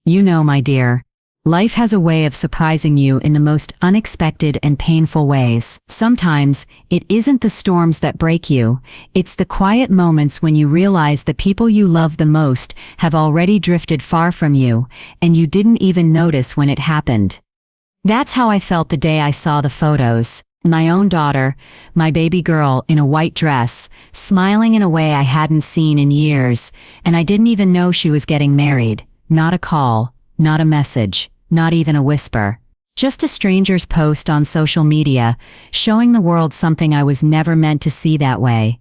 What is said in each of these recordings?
You know, my dear, life has a way of surprising you in the most unexpected and painful ways. Sometimes, it isn't the storms that break you, it's the quiet moments when you realize the people you love the most have already drifted far from you, and you didn't even notice when it happened. That's how I felt the day I saw the photos. My own daughter, my baby girl in a white dress, smiling in a way I hadn't seen in years, and I didn't even know she was getting married. Not a call, not a message, not even a whisper. Just a stranger's post on social media, showing the world something I was never meant to see that way.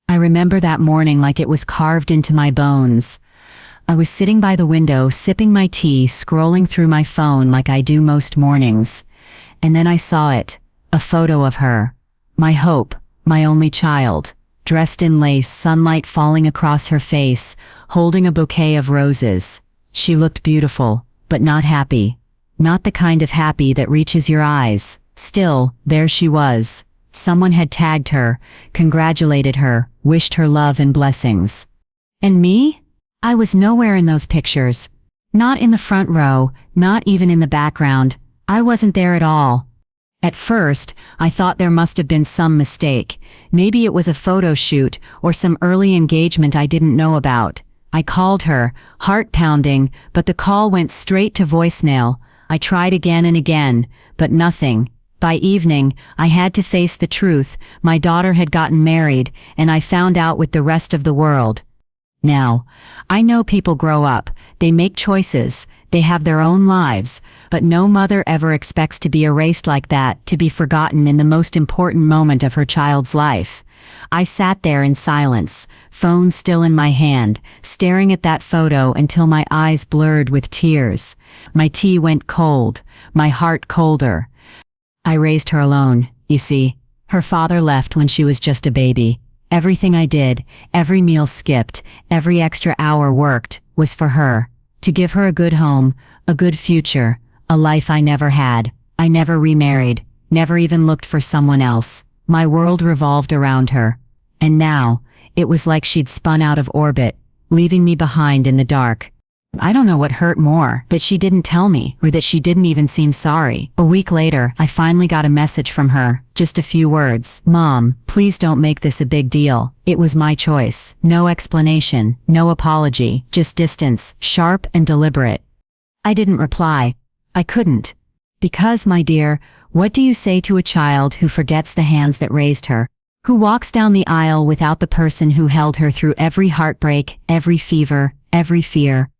I remember that morning like it was carved into my bones. I was sitting by the window, sipping my tea, scrolling through my phone like I do most mornings. And then I saw it, a photo of her. My hope, my only child, dressed in lace, sunlight falling across her face, holding a bouquet of roses. She looked beautiful, but not happy. Not the kind of happy that reaches your eyes. Still, there she was. Someone had tagged her, congratulated her, wished her love and blessings. And me? I was nowhere in those pictures. Not in the front row, not even in the background. I wasn't there at all. At first, I thought there must have been some mistake. Maybe it was a photo shoot or some early engagement I didn't know about. I called her, heart pounding, but the call went straight to voicemail. I tried again and again, but nothing. By evening, I had to face the truth. My daughter had gotten married, and I found out with the rest of the world. Now, I know people grow up, they make choices, they have their own lives, but no mother ever expects to be erased like that, to be forgotten in the most important moment of her child's life. I sat there in silence, phone still in my hand, staring at that photo until my eyes blurred with tears. My tea went cold, my heart colder. I raised her alone, you see. Her father left when she was just a baby. Everything I did, every meal skipped, every extra hour worked, was for her. To give her a good home, a good future, a life I never had. I never remarried, never even looked for someone else. My world revolved around her. And now, it was like she'd spun out of orbit, leaving me behind in the dark. I don't know what hurt more, that she didn't tell me, or that she didn't even seem sorry. A week later, I finally got a message from her, just a few words. "Mom, please don't make this a big deal. It was my choice." No explanation, no apology, just distance, sharp and deliberate. I didn't reply. I couldn't. Because, my dear, what do you say to a child who forgets the hands that raised her? Who walks down the aisle without the person who held her through every heartbreak, every fever, every fear?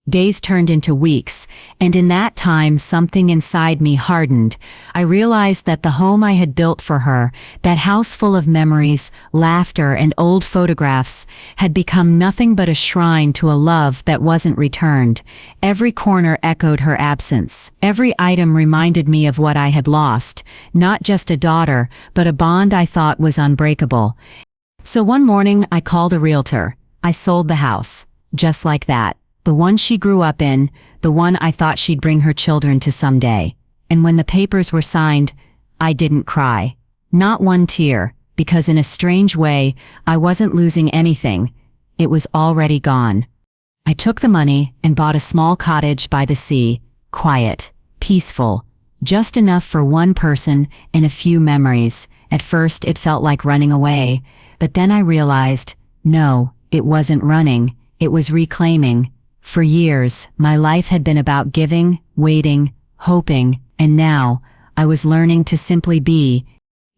Days turned into weeks, and in that time something inside me hardened. I realized that the home I had built for her, that house full of memories, laughter, and old photographs, had become nothing but a shrine to a love that wasn't returned. Every corner echoed her absence. Every item reminded me of what I had lost, not just a daughter, but a bond I thought was unbreakable. So one morning I called a realtor. I sold the house, just like that. The one she grew up in, the one I thought she'd bring her children to someday. And when the papers were signed, I didn't cry. Not one tear, because in a strange way, I wasn't losing anything. It was already gone. I took the money and bought a small cottage by the sea, quiet, peaceful, just enough for one person and a few memories. At first it felt like running away, but then I realized, no, it wasn't running, it was reclaiming. For years, my life had been about giving, waiting, hoping, and now, I was learning to simply be.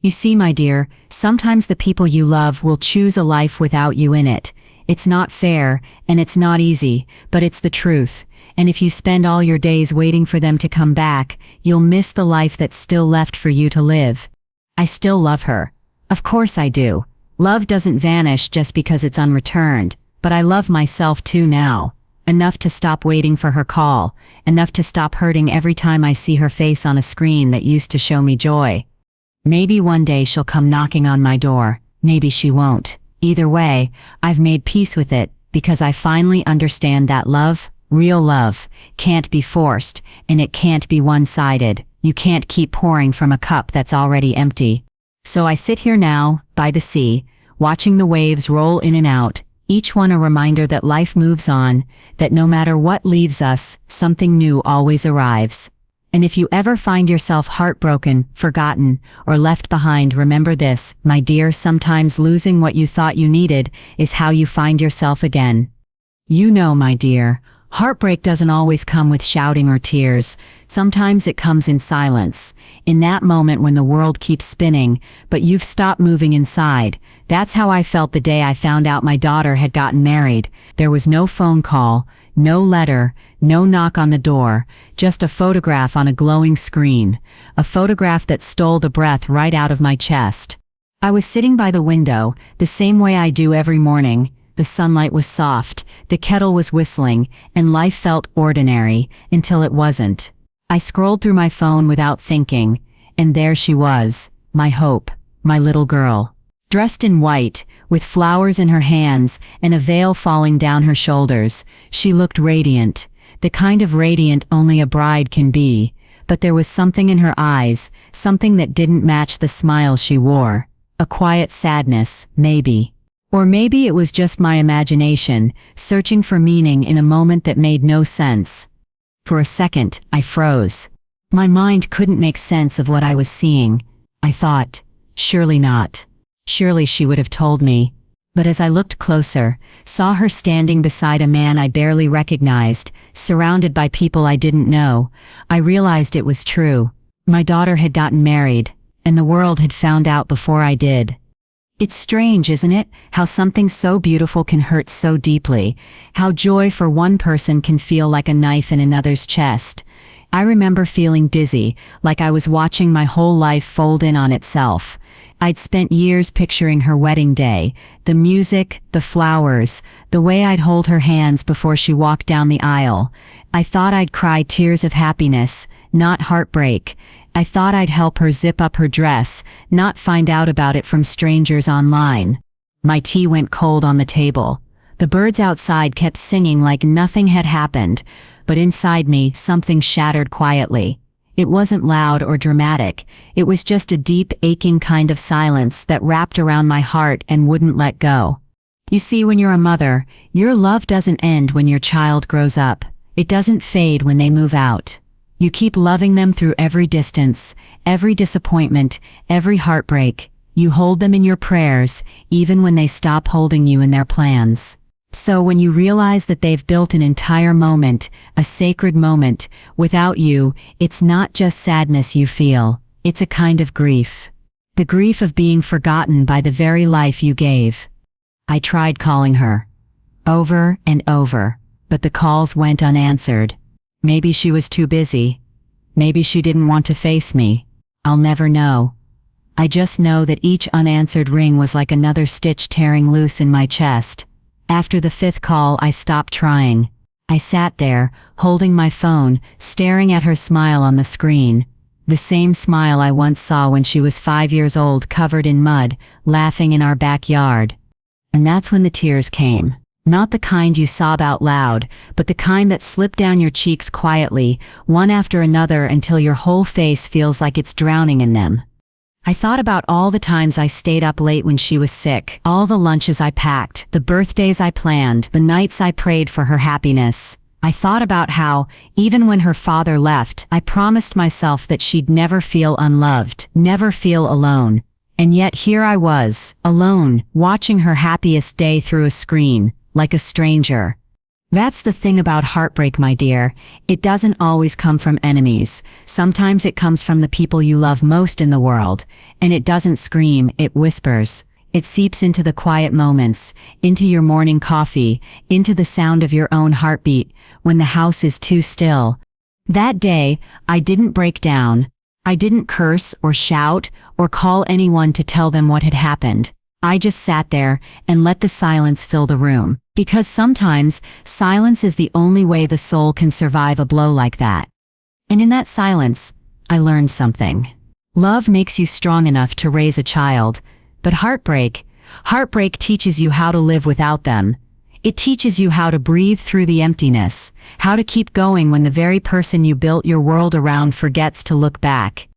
You see, my dear, sometimes the people you love will choose a life without you in it. It's not fair, and it's not easy, but it's the truth. And if you spend all your days waiting for them to come back, you'll miss the life that's still left for you to live. I still love her. Of course I do. Love doesn't vanish just because it's unreturned, but I love myself too now. Enough to stop waiting for her call, enough to stop hurting every time I see her face on a screen that used to show me joy. Maybe one day she'll come knocking on my door, maybe she won't. Either way, I've made peace with it, because I finally understand that love, real love, can't be forced, and it can't be one-sided. You can't keep pouring from a cup that's already empty. So I sit here now, by the sea, watching the waves roll in and out, Each one a reminder that life moves on, that no matter what leaves us, something new always arrives. And if you ever find yourself heartbroken, forgotten, or left behind, remember this, my dear, sometimes losing what you thought you needed is how you find yourself again. You know, my dear, heartbreak doesn't always come with shouting or tears. Sometimes it comes in silence. In that moment when the world keeps spinning, but you've stopped moving inside. That's how I felt the day I found out my daughter had gotten married. There was no phone call, no letter, no knock on the door, just a photograph on a glowing screen. A photograph that stole the breath right out of my chest. I was sitting by the window, the same way I do every morning. The sunlight was soft, the kettle was whistling, and life felt ordinary, until it wasn't. I scrolled through my phone without thinking, and there she was, my hope, my little girl. Dressed in white, with flowers in her hands and a veil falling down her shoulders, she looked radiant, the kind of radiant only a bride can be. But there was something in her eyes, something that didn't match the smile she wore. A quiet sadness, maybe. Or maybe it was just my imagination, searching for meaning in a moment that made no sense. For a second, I froze. My mind couldn't make sense of what I was seeing. I thought, surely not. Surely she would have told me. But as I looked closer, saw her standing beside a man I barely recognized, surrounded by people I didn't know, I realized it was true. My daughter had gotten married, and the world had found out before I did. It's strange, isn't it, how something so beautiful can hurt so deeply, how joy for one person can feel like a knife in another's chest. I remember feeling dizzy, like I was watching my whole life fold in on itself. I'd spent years picturing her wedding day, the music, the flowers, the way I'd hold her hands before she walked down the aisle. I thought I'd cry tears of happiness, not heartbreak. I thought I'd help her zip up her dress, not find out about it from strangers online. My tea went cold on the table. The birds outside kept singing like nothing had happened, but inside me something shattered quietly. It wasn't loud or dramatic. It was just a deep, aching kind of silence that wrapped around my heart and wouldn't let go. You see, when you're a mother, your love doesn't end when your child grows up. It doesn't fade when they move out. You keep loving them through every distance, every disappointment, every heartbreak. You hold them in your prayers, even when they stop holding you in their plans. So when you realize that they've built an entire moment, a sacred moment, without you, it's not just sadness you feel, it's a kind of grief. The grief of being forgotten by the very life you gave. I tried calling her. Over and over, but the calls went unanswered. Maybe she was too busy. Maybe she didn't want to face me. I'll never know. I just know that each unanswered ring was like another stitch tearing loose in my chest. After the 5th call, I stopped trying. I sat there, holding my phone, staring at her smile on the screen. The same smile I once saw when she was 5 years old, covered in mud, laughing in our backyard. And that's when the tears came. Not the kind you sob out loud, but the kind that slip down your cheeks quietly, one after another, until your whole face feels like it's drowning in them. I thought about all the times I stayed up late when she was sick, all the lunches I packed, the birthdays I planned, the nights I prayed for her happiness. I thought about how, even when her father left, I promised myself that she'd never feel unloved, never feel alone. And yet here I was, alone, watching her happiest day through a screen, like a stranger. That's the thing about heartbreak, my dear. It doesn't always come from enemies. Sometimes it comes from the people you love most in the world. And it doesn't scream, it whispers. It seeps into the quiet moments, into your morning coffee, into the sound of your own heartbeat, when the house is too still. That day, I didn't break down. I didn't curse or shout or call anyone to tell them what had happened. I just sat there and let the silence fill the room. Because sometimes, silence is the only way the soul can survive a blow like that. And in that silence, I learned something. Love makes you strong enough to raise a child, but heartbreak teaches you how to live without them. It teaches you how to breathe through the emptiness, how to keep going when the very person you built your world around forgets to look back.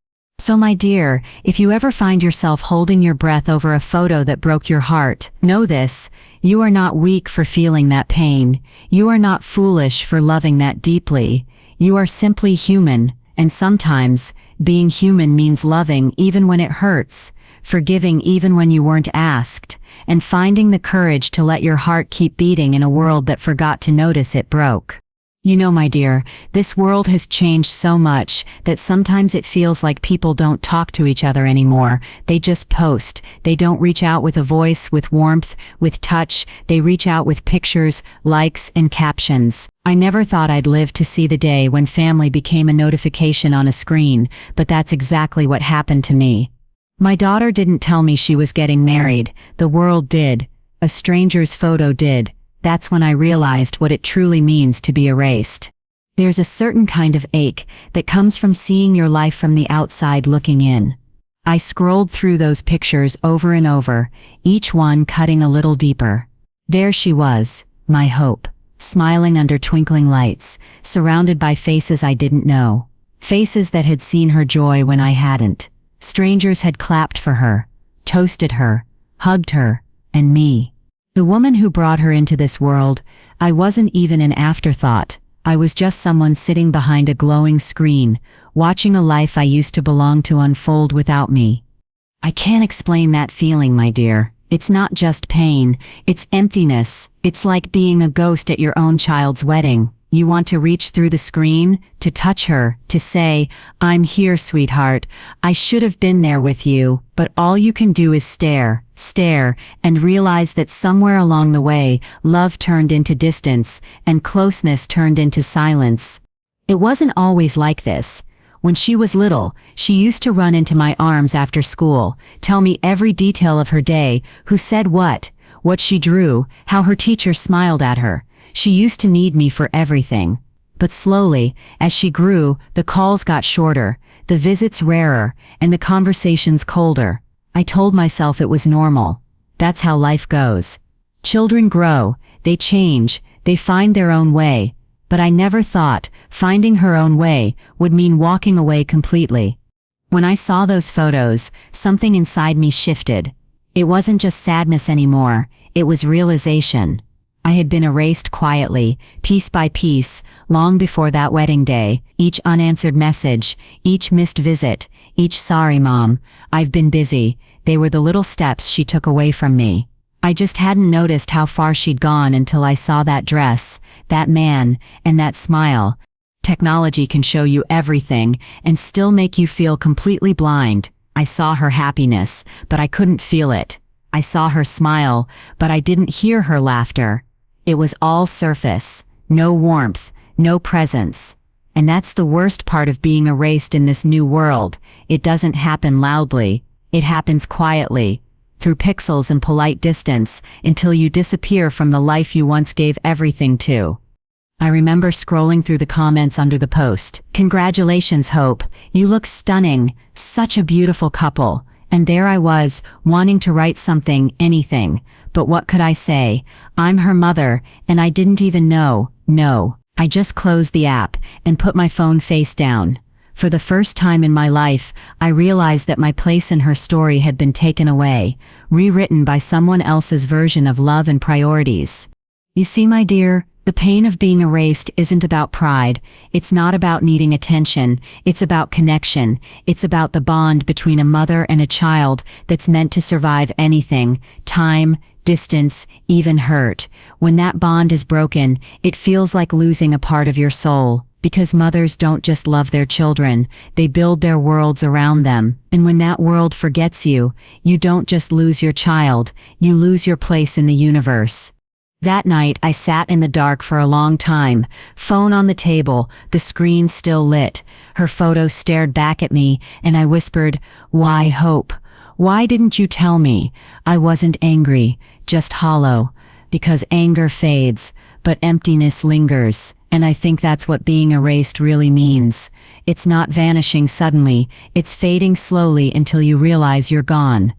So my dear, if you ever find yourself holding your breath over a photo that broke your heart, know this: you are not weak for feeling that pain. You are not foolish for loving that deeply. You are simply human, and sometimes, being human means loving even when it hurts, forgiving even when you weren't asked, and finding the courage to let your heart keep beating in a world that forgot to notice it broke. You know, my dear, this world has changed so much that sometimes it feels like people don't talk to each other anymore. They just post. They don't reach out with a voice, with warmth, with touch. They reach out with pictures, likes, and captions. I never thought I'd live to see the day when family became a notification on a screen, but that's exactly what happened to me. My daughter didn't tell me she was getting married. The world did. A stranger's photo did. That's when I realized what it truly means to be erased. There's a certain kind of ache that comes from seeing your life from the outside looking in. I scrolled through those pictures over and over, each one cutting a little deeper. There she was, my hope, smiling under twinkling lights, surrounded by faces I didn't know. Faces that had seen her joy when I hadn't. Strangers had clapped for her, toasted her, hugged her, and me. The woman who brought her into this world, I wasn't even an afterthought. I was just someone sitting behind a glowing screen, watching a life I used to belong to unfold without me. I can't explain that feeling, my dear. It's not just pain, it's emptiness. It's like being a ghost at your own child's wedding. You want to reach through the screen, to touch her, to say, "I'm here, sweetheart. I should have been there with you," but all you can do is stare, and realize that somewhere along the way, love turned into distance, and closeness turned into silence. It wasn't always like this. When she was little, she used to run into my arms after school, tell me every detail of her day, who said what she drew, how her teacher smiled at her. She used to need me for everything. But slowly, as she grew, the calls got shorter, the visits rarer, and the conversations colder. I told myself it was normal. That's how life goes. Children grow, they change, they find their own way. But I never thought finding her own way would mean walking away completely. When I saw those photos, something inside me shifted. It wasn't just sadness anymore, it was realization. I had been erased quietly, piece by piece, long before that wedding day. Each unanswered message, each missed visit, each "sorry, Mom, I've been busy," they were the little steps she took away from me. I just hadn't noticed how far she'd gone until I saw that dress, that man, and that smile. Technology can show you everything and still make you feel completely blind. I saw her happiness, but I couldn't feel it. I saw her smile, but I didn't hear her laughter. It was all surface, no warmth, no presence. And that's the worst part of being erased in this new world. It doesn't happen loudly. It happens quietly, through pixels and polite distance, until you disappear from the life you once gave everything to. I remember scrolling through the comments under the post. "Congratulations, Hope. You look stunning. Such a beautiful couple." And there I was, wanting to write something, anything. But what could I say? I'm her mother, and I didn't even know. No. I just closed the app and put my phone face down. For the first time in my life, I realized that my place in her story had been taken away, rewritten by someone else's version of love and priorities. You see, my dear, the pain of being erased isn't about pride. It's not about needing attention. It's about connection. It's about the bond between a mother and a child that's meant to survive anything: time, distance, even hurt. When that bond is broken, it feels like losing a part of your soul. Because mothers don't just love their children, they build their worlds around them. And when that world forgets you, you don't just lose your child, you lose your place in the universe. That night I sat in the dark for a long time, phone on the table, the screen still lit. Her photo stared back at me, and I whispered, "Why, Hope? Why didn't you tell me?" I wasn't angry, just hollow. Because anger fades, but emptiness lingers. And I think that's what being erased really means. It's not vanishing suddenly, it's fading slowly until you realize you're gone.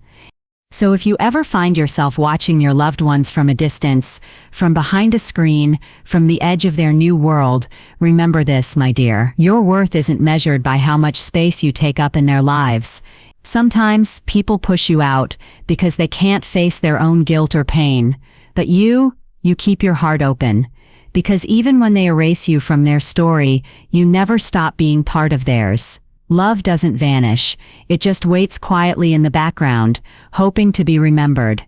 So if you ever find yourself watching your loved ones from a distance, from behind a screen, from the edge of their new world, remember this, my dear. Your worth isn't measured by how much space you take up in their lives. Sometimes people push you out because they can't face their own guilt or pain. But you keep your heart open. Because even when they erase you from their story, you never stop being part of theirs. Love doesn't vanish. It just waits quietly in the background, hoping to be remembered.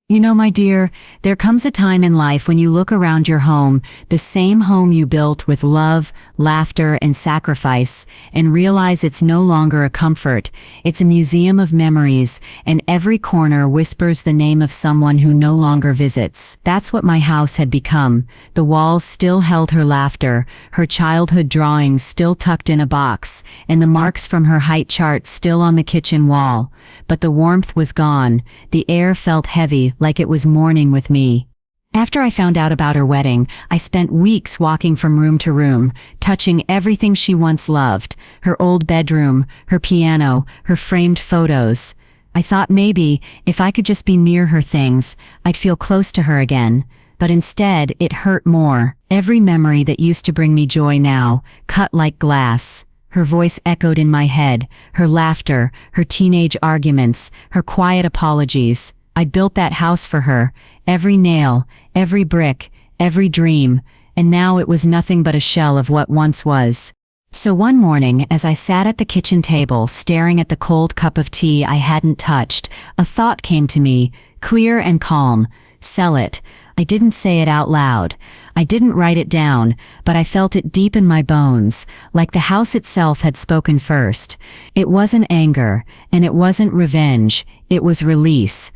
You know, my dear, there comes a time in life when you look around your home, the same home you built with love, laughter, and sacrifice, and realize it's no longer a comfort. It's a museum of memories, and every corner whispers the name of someone who no longer visits. That's what my house had become. The walls still held her laughter, her childhood drawings still tucked in a box, and the marks from her height chart still on the kitchen wall. But the warmth was gone. The air felt heavy, like it was mourning with me. After I found out about her wedding, I spent weeks walking from room to room, touching everything she once loved, her old bedroom, her piano, her framed photos. I thought maybe, if I could just be near her things, I'd feel close to her again. But instead, it hurt more. Every memory that used to bring me joy now, cut like glass. Her voice echoed in my head, her laughter, her teenage arguments, her quiet apologies. I built that house for her, every nail, every brick, every dream, and now it was nothing but a shell of what once was. So one morning, as I sat at the kitchen table staring at the cold cup of tea I hadn't touched, a thought came to me, clear and calm. Sell it. I didn't say it out loud. I didn't write it down, but I felt it deep in my bones, like the house itself had spoken first. It wasn't anger, and it wasn't revenge, it was release.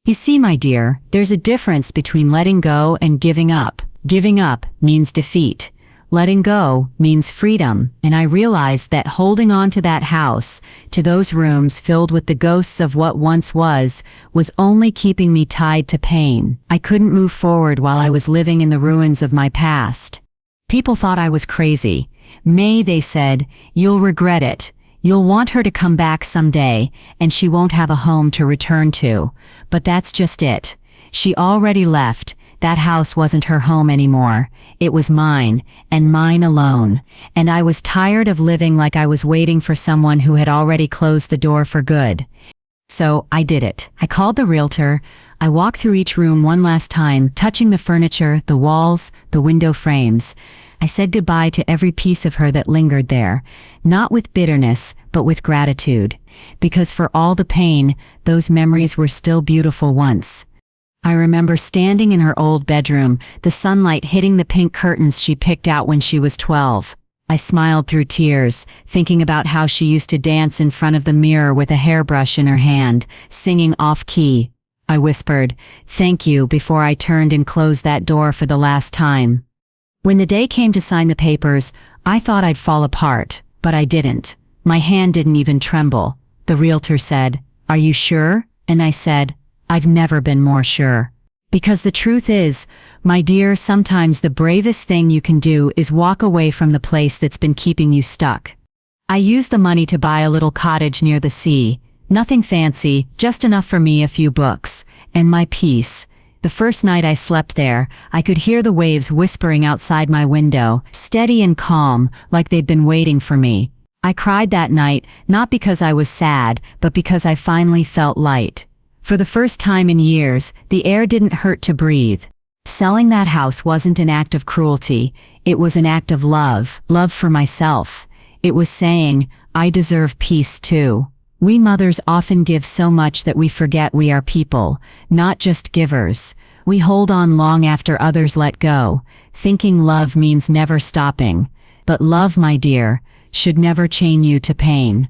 You see, my dear, there's a difference between letting go and giving up. Giving up means defeat. Letting go means freedom, and I realized that holding on to that house, to those rooms filled with the ghosts of what once was only keeping me tied to pain. I couldn't move forward while I was living in the ruins of my past. People thought I was crazy. May, they said, you'll regret it. You'll want her to come back someday, and she won't have a home to return to. But that's just it. She already left. That house wasn't her home anymore. It was mine, and mine alone. And I was tired of living like I was waiting for someone who had already closed the door for good. So I did it. I called the realtor. I walked through each room one last time, touching the furniture, the walls, the window frames. I said goodbye to every piece of her that lingered there, not with bitterness, but with gratitude. Because for all the pain, those memories were still beautiful once. I remember standing in her old bedroom, the sunlight hitting the pink curtains she picked out when she was 12. I smiled through tears, thinking about how she used to dance in front of the mirror with a hairbrush in her hand, singing off-key. I whispered, "Thank you," before I turned and closed that door for the last time. When the day came to sign the papers, I thought I'd fall apart, but I didn't. My hand didn't even tremble. The realtor said, "Are you sure?" And I said, "I've never been more sure." Because the truth is, my dear, sometimes the bravest thing you can do is walk away from the place that's been keeping you stuck. I used the money to buy a little cottage near the sea. Nothing fancy, just enough for me, a few books, and my peace. The first night I slept there, I could hear the waves whispering outside my window, steady and calm, like they'd been waiting for me. I cried that night, not because I was sad, but because I finally felt light. For the first time in years, the air didn't hurt to breathe. Selling that house wasn't an act of cruelty, it was an act of love, love for myself. It was saying, I deserve peace too. We mothers often give so much that we forget we are people, not just givers. We hold on long after others let go, thinking love means never stopping. But love, my dear, should never chain you to pain.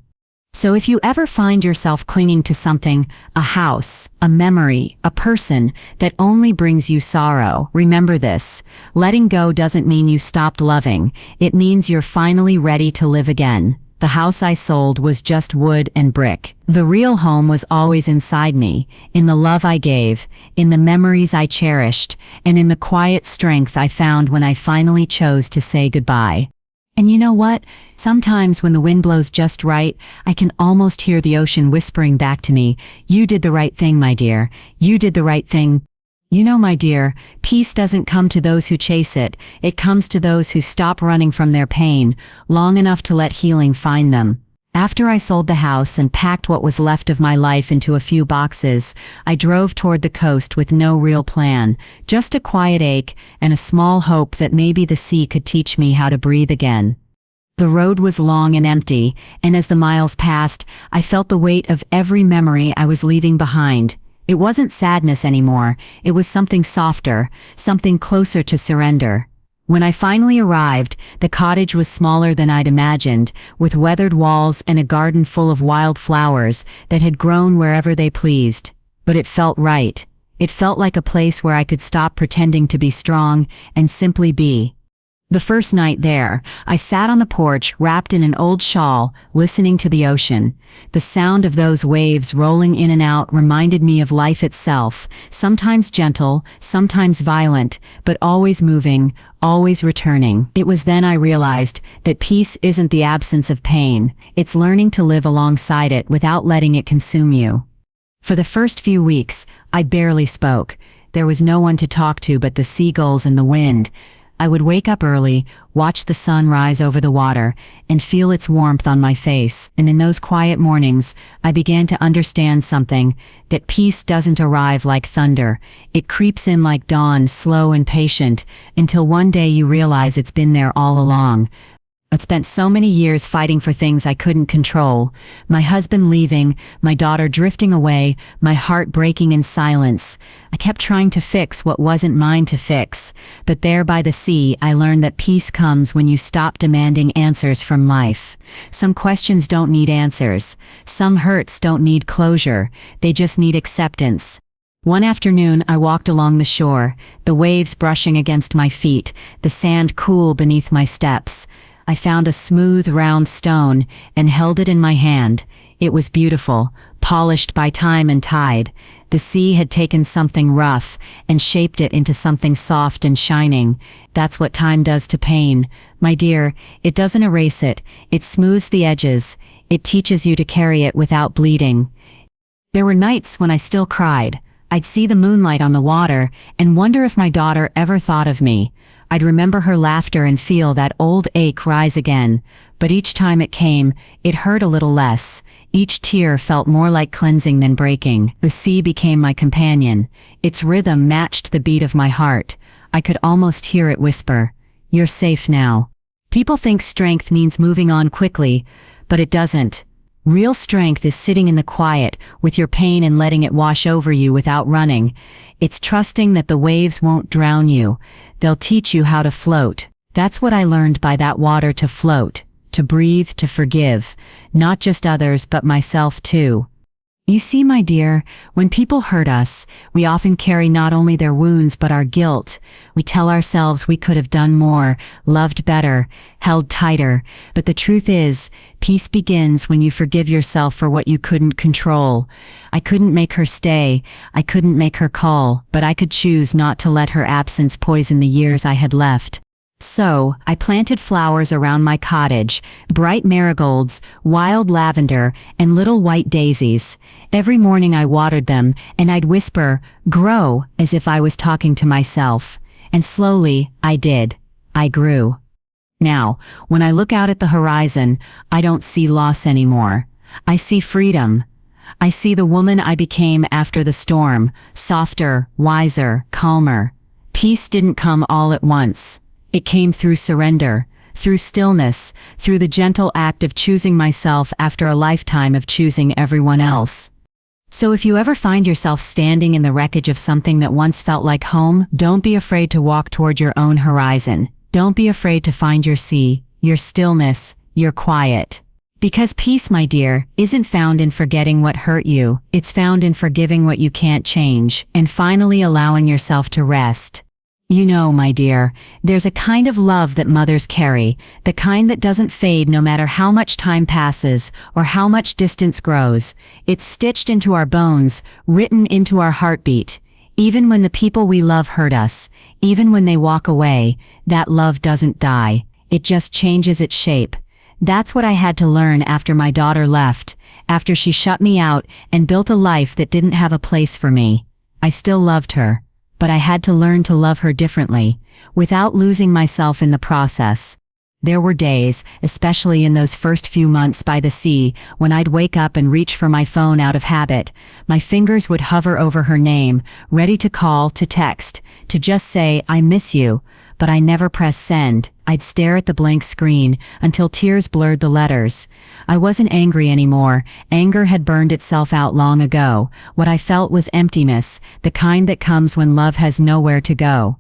So if you ever find yourself clinging to something, a house, a memory, a person, that only brings you sorrow, remember this. Letting go doesn't mean you stopped loving. It means you're finally ready to live again. The house I sold was just wood and brick. The real home was always inside me, in the love I gave, in the memories I cherished, and in the quiet strength I found when I finally chose to say goodbye. And you know what? Sometimes when the wind blows just right, I can almost hear the ocean whispering back to me, "You did the right thing, my dear. You did the right thing." You know, my dear, peace doesn't come to those who chase it. It comes to those who stop running from their pain long enough to let healing find them. After I sold the house and packed what was left of my life into a few boxes, I drove toward the coast with no real plan, just a quiet ache and a small hope that maybe the sea could teach me how to breathe again. The road was long and empty, and as the miles passed, I felt the weight of every memory I was leaving behind. It wasn't sadness anymore, it was something softer, something closer to surrender. When I finally arrived, the cottage was smaller than I'd imagined, with weathered walls and a garden full of wild flowers that had grown wherever they pleased. But it felt right. It felt like a place where I could stop pretending to be strong and simply be. The first night there, I sat on the porch wrapped in an old shawl, listening to the ocean. The sound of those waves rolling in and out reminded me of life itself, sometimes gentle, sometimes violent, but always moving, always returning. It was then I realized that peace isn't the absence of pain, it's learning to live alongside it without letting it consume you. For the first few weeks, I barely spoke. There was no one to talk to but the seagulls and the wind. I would wake up early, watch the sun rise over the water, and feel its warmth on my face. And in those quiet mornings, I began to understand something, that peace doesn't arrive like thunder. It creeps in like dawn, slow and patient, until one day you realize it's been there all along. I'd spent so many years fighting for things I couldn't control. My husband leaving, my daughter drifting away, my heart breaking in silence. I kept trying to fix what wasn't mine to fix. But there by the sea, I learned that peace comes when you stop demanding answers from life. Some questions don't need answers. Some hurts don't need closure. They just need acceptance. One afternoon, I walked along the shore, the waves brushing against my feet, the sand cool beneath my steps. I found a smooth, round stone and held it in my hand. It was beautiful, polished by time and tide. The sea had taken something rough and shaped it into something soft and shining. That's what time does to pain. My dear, it doesn't erase it. It smooths the edges. It teaches you to carry it without bleeding. There were nights when I still cried. I'd see the moonlight on the water and wonder if my daughter ever thought of me. I'd remember her laughter and feel that old ache rise again. But each time it came, it hurt a little less. Each tear felt more like cleansing than breaking. The sea became my companion. Its rhythm matched the beat of my heart. I could almost hear it whisper, "You're safe now." People think strength means moving on quickly, but it doesn't. Real strength is sitting in the quiet, with your pain and letting it wash over you without running. It's trusting that the waves won't drown you. They'll teach you how to float. That's what I learned by that water, to float, to breathe, to forgive. Not just others, but myself too. You see, my dear, when people hurt us, we often carry not only their wounds but our guilt. We tell ourselves we could have done more, loved better, held tighter. But the truth is, peace begins when you forgive yourself for what you couldn't control. I couldn't make her stay, I couldn't make her call, but I could choose not to let her absence poison the years I had left. So, I planted flowers around my cottage, bright marigolds, wild lavender, and little white daisies. Every morning I watered them, and I'd whisper, "Grow," as if I was talking to myself. And slowly, I did. I grew. Now, when I look out at the horizon, I don't see loss anymore. I see freedom. I see the woman I became after the storm, softer, wiser, calmer. Peace didn't come all at once. It came through surrender, through stillness, through the gentle act of choosing myself after a lifetime of choosing everyone else. So if you ever find yourself standing in the wreckage of something that once felt like home, don't be afraid to walk toward your own horizon. Don't be afraid to find your sea, your stillness, your quiet. Because peace, my dear, isn't found in forgetting what hurt you. It's found in forgiving what you can't change, and finally allowing yourself to rest. You know, my dear, there's a kind of love that mothers carry, the kind that doesn't fade no matter how much time passes or how much distance grows. It's stitched into our bones, written into our heartbeat. Even when the people we love hurt us, even when they walk away, that love doesn't die. It just changes its shape. That's what I had to learn after my daughter left, after she shut me out and built a life that didn't have a place for me. I still loved her, but I had to learn to love her differently, without losing myself in the process. There were days, especially in those first few months by the sea, when I'd wake up and reach for my phone out of habit. My fingers would hover over her name, ready to call, to text, to just say, "I miss you," but I never pressed send. I'd stare at the blank screen until tears blurred the letters. I wasn't angry anymore. Anger had burned itself out long ago. What I felt was emptiness, the kind that comes when love has nowhere to go.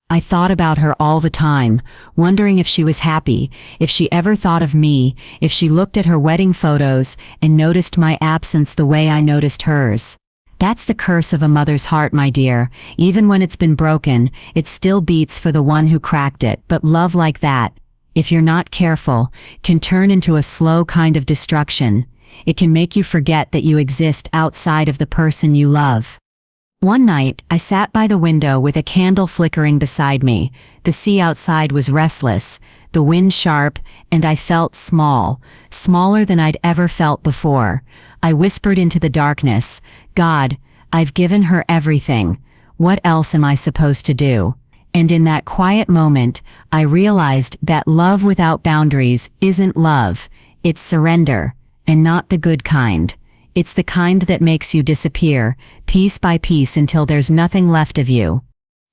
I thought about her all the time, wondering if she was happy, if she ever thought of me, if she looked at her wedding photos and noticed my absence the way I noticed hers. That's the curse of a mother's heart, my dear. Even when it's been broken, it still beats for the one who cracked it. But love like that, if you're not careful, can turn into a slow kind of destruction. It can make you forget that you exist outside of the person you love. One night, I sat by the window with a candle flickering beside me. The sea outside was restless, the wind sharp, and I felt small, smaller than I'd ever felt before. I whispered into the darkness, "God, I've given her everything. What else am I supposed to do?" And in that quiet moment, I realized that love without boundaries isn't love. It's surrender, and not the good kind. It's the kind that makes you disappear, piece by piece until there's nothing left of you.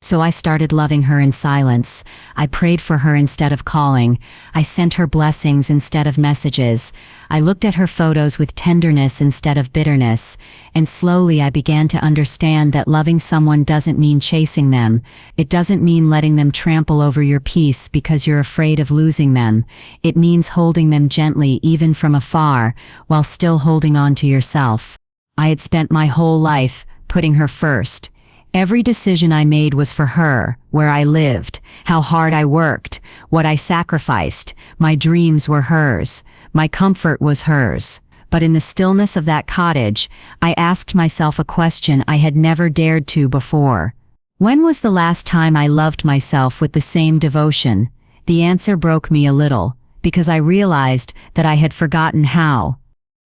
So I started loving her in silence. I prayed for her instead of calling. I sent her blessings instead of messages. I looked at her photos with tenderness instead of bitterness. And slowly I began to understand that loving someone doesn't mean chasing them. It doesn't mean letting them trample over your peace because you're afraid of losing them. It means holding them gently even from afar, while still holding on to yourself. I had spent my whole life putting her first. Every decision I made was for her, where I lived, how hard I worked, what I sacrificed. My dreams were hers. My comfort was hers. But in the stillness of that cottage, I asked myself a question I had never dared to before. When was the last time I loved myself with the same devotion? The answer broke me a little, because I realized that I had forgotten how.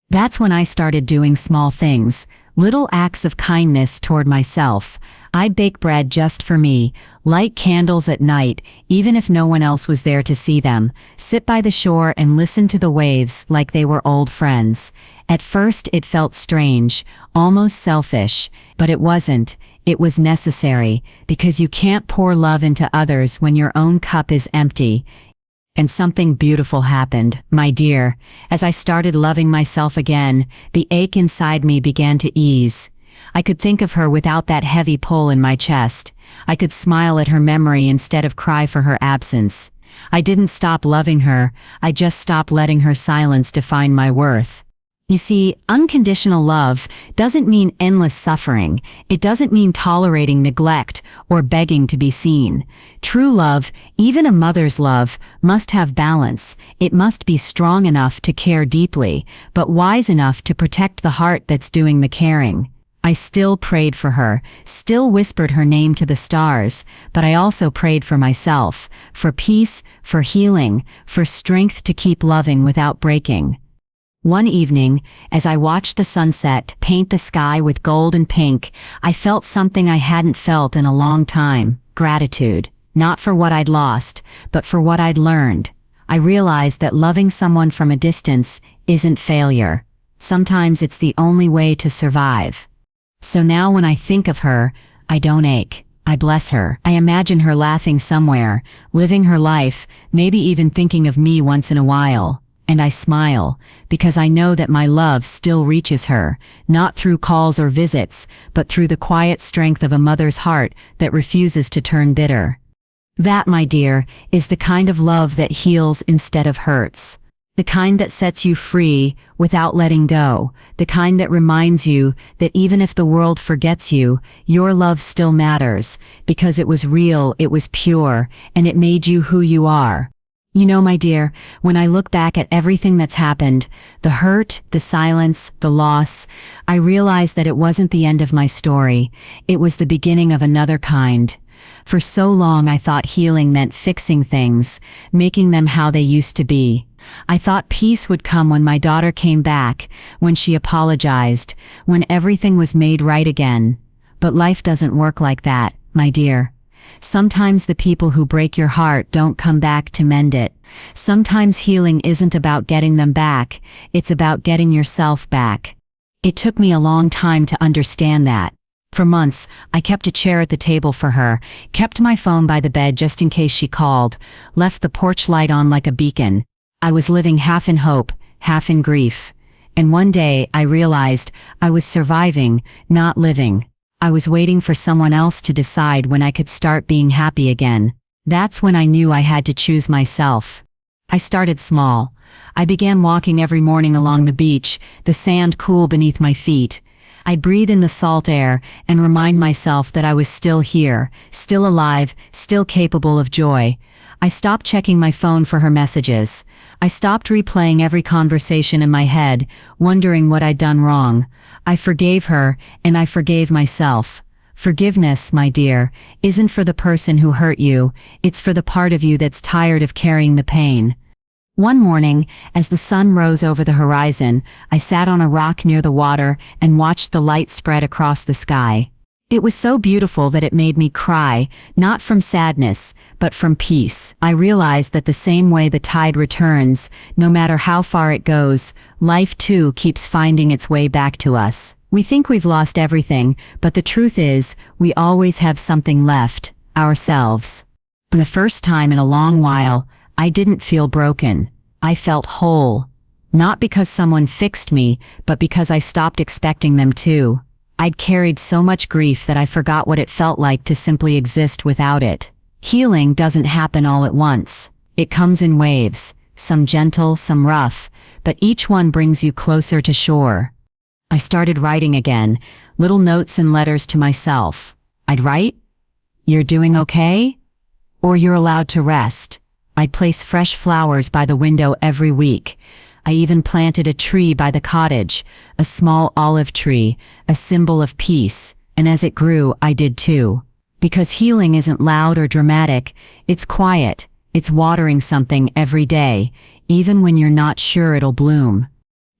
That's when I started doing small things, little acts of kindness toward myself. I'd bake bread just for me, light candles at night, even if no one else was there to see them, sit by the shore and listen to the waves like they were old friends. At first it felt strange, almost selfish, but it wasn't. It was necessary, because you can't pour love into others when your own cup is empty. And something beautiful happened, my dear. As I started loving myself again, the ache inside me began to ease. I could think of her without that heavy pull in my chest. I could smile at her memory instead of cry for her absence. I didn't stop loving her, I just stopped letting her silence define my worth. You see, unconditional love doesn't mean endless suffering. It doesn't mean tolerating neglect or begging to be seen. True love, even a mother's love, must have balance. It must be strong enough to care deeply, but wise enough to protect the heart that's doing the caring. I still prayed for her, still whispered her name to the stars, but I also prayed for myself, for peace, for healing, for strength to keep loving without breaking. One evening, as I watched the sunset paint the sky with gold and pink, I felt something I hadn't felt in a long time: gratitude. Not for what I'd lost, but for what I'd learned. I realized that loving someone from a distance isn't failure. Sometimes it's the only way to survive. So now when I think of her, I don't ache. I bless her. I imagine her laughing somewhere, living her life, maybe even thinking of me once in a while. And I smile, because I know that my love still reaches her, not through calls or visits, but through the quiet strength of a mother's heart that refuses to turn bitter. That, my dear, is the kind of love that heals instead of hurts. The kind that sets you free without letting go. The kind that reminds you that even if the world forgets you, your love still matters, because it was real, it was pure, and it made you who you are. You know, my dear, when I look back at everything that's happened, the hurt, the silence, the loss, I realize that it wasn't the end of my story. It was the beginning of another kind. For so long I thought healing meant fixing things, making them how they used to be. I thought peace would come when my daughter came back, when she apologized, when everything was made right again. But life doesn't work like that, my dear. Sometimes the people who break your heart don't come back to mend it. Sometimes healing isn't about getting them back, it's about getting yourself back. It took me a long time to understand that. For months, I kept a chair at the table for her, kept my phone by the bed just in case she called, left the porch light on like a beacon. I was living half in hope, half in grief. And one day, I realized I was surviving, not living. I was waiting for someone else to decide when I could start being happy again. That's when I knew I had to choose myself. I started small. I began walking every morning along the beach, the sand cool beneath my feet. I'd breathe in the salt air and remind myself that I was still here, still alive, still capable of joy. I stopped checking my phone for her messages. I stopped replaying every conversation in my head, wondering what I'd done wrong. I forgave her, and I forgave myself. Forgiveness, my dear, isn't for the person who hurt you, it's for the part of you that's tired of carrying the pain. One morning, as the sun rose over the horizon, I sat on a rock near the water and watched the light spread across the sky. It was so beautiful that it made me cry, not from sadness, but from peace. I realized that the same way the tide returns, no matter how far it goes, life too keeps finding its way back to us. We think we've lost everything, but the truth is, we always have something left, ourselves. For the first time in a long while, I didn't feel broken. I felt whole. Not because someone fixed me, but because I stopped expecting them to. I'd carried so much grief that I forgot what it felt like to simply exist without it. Healing doesn't happen all at once. It comes in waves, some gentle, some rough, but each one brings you closer to shore. I started writing again, little notes and letters to myself. I'd write, "You're doing okay?" Or "You're allowed to rest." I'd place fresh flowers by the window every week. I even planted a tree by the cottage, a small olive tree, a symbol of peace, and as it grew, I did too. Because healing isn't loud or dramatic, it's quiet, it's watering something every day, even when you're not sure it'll bloom.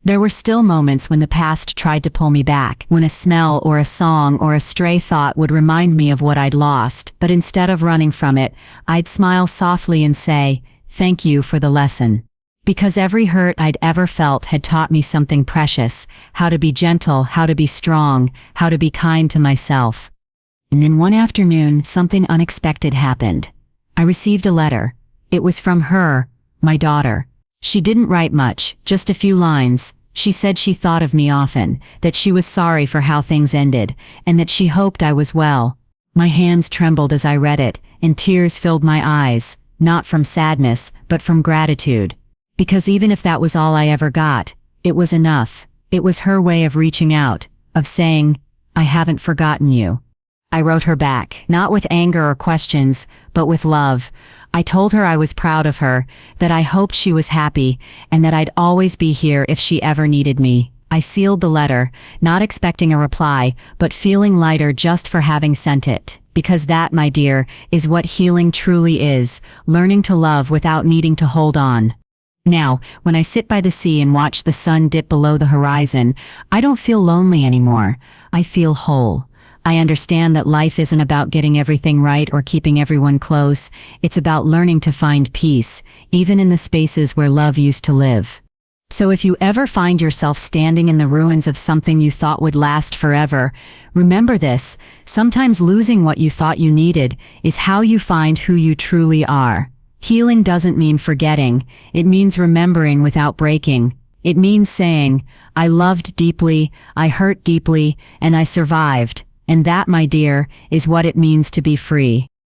There were still moments when the past tried to pull me back, when a smell or a song or a stray thought would remind me of what I'd lost, but instead of running from it, I'd smile softly and say, "Thank you for the lesson." Because every hurt I'd ever felt had taught me something precious, how to be gentle, how to be strong, how to be kind to myself. And then one afternoon, something unexpected happened. I received a letter. It was from her, my daughter. She didn't write much, just a few lines. She said she thought of me often, that she was sorry for how things ended, and that she hoped I was well. My hands trembled as I read it, and tears filled my eyes, not from sadness, but from gratitude. Because even if that was all I ever got, it was enough. It was her way of reaching out, of saying, "I haven't forgotten you." I wrote her back, not with anger or questions, but with love. I told her I was proud of her, that I hoped she was happy, and that I'd always be here if she ever needed me. I sealed the letter, not expecting a reply, but feeling lighter just for having sent it. Because that, my dear, is what healing truly is, learning to love without needing to hold on. Now, when I sit by the sea and watch the sun dip below the horizon, I don't feel lonely anymore. I feel whole. I understand that life isn't about getting everything right or keeping everyone close. It's about learning to find peace, even in the spaces where love used to live. So if you ever find yourself standing in the ruins of something you thought would last forever, remember this: sometimes losing what you thought you needed is how you find who you truly are. Healing doesn't mean forgetting, it means remembering without breaking. It means saying, "I loved deeply, I hurt deeply, and I survived." And that, my dear, is what it means to be free.